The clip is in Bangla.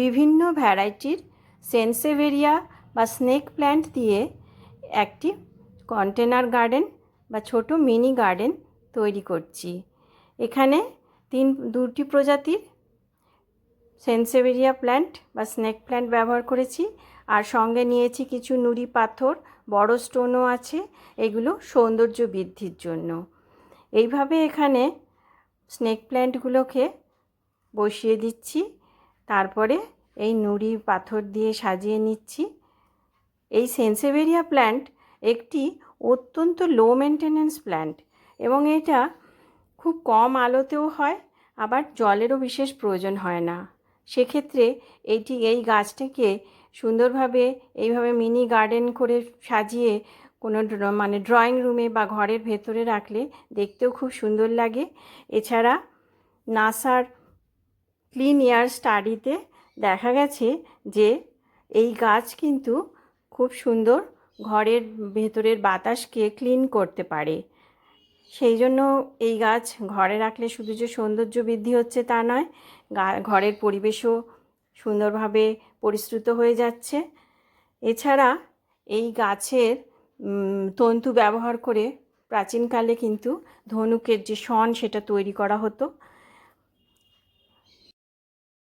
বিভিন্ন ভ্যারাইটির সেন্সেভেরিয়া বা স্নেক প্ল্যান্ট দিয়ে একটি কন্টেনার গার্ডেন বা ছোট মিনি গার্ডেন তৈরি করছি। এখানে দুটি প্রজাতির সেন্সেভেরিয়া প্ল্যান্ট বা স্নেক প্ল্যান্ট ব্যবহার করেছি, আর সঙ্গে নিয়েছি কিছু নুড়ি পাথর, বড় স্টোনও আছে, এগুলো সৌন্দর্য বৃদ্ধির জন্য। এইভাবে এখানে স্নেক প্ল্যান্টগুলোকে বসিয়ে দিচ্ছি, তারপরে এই নুড়ি পাথর দিয়ে সাজিয়ে নিচ্ছি। এই সেন্সেভেরিয়া প্ল্যান্ট একটি অত্যন্ত লো মেনটেনেন্স প্ল্যান্ট এবং এটা খুব কম আলোতেও হয়, আবার জলেরও বিশেষ প্রয়োজন হয় না। সেক্ষেত্রে এই গাছটাকে সুন্দরভাবে এইভাবে মিনি গার্ডেন করে সাজিয়ে কোনো ড্রয়িং রুমে বা ঘরের ভেতরে রাখলে দেখতেও খুব সুন্দর লাগে। এছাড়া নাসার ক্লিন এয়ার স্টাডিতে দেখা গেছে যে এই গাছ কিন্তু খুব সুন্দর ঘরের ভেতরের বাতাসকে ক্লিন করতে পারে। সেই জন্য এই গাছ ঘরে রাখলে শুধু যে সৌন্দর্য বৃদ্ধি হচ্ছে তা নয়, ঘরের পরিবেশও সুন্দরভাবে পরিশ্রুত হয়ে যাচ্ছে। এছাড়া এই গাছের তন্তু ব্যবহার করে প্রাচীনকালে কিন্তু ধনুকের যে শন সেটা তৈরি করা হতো।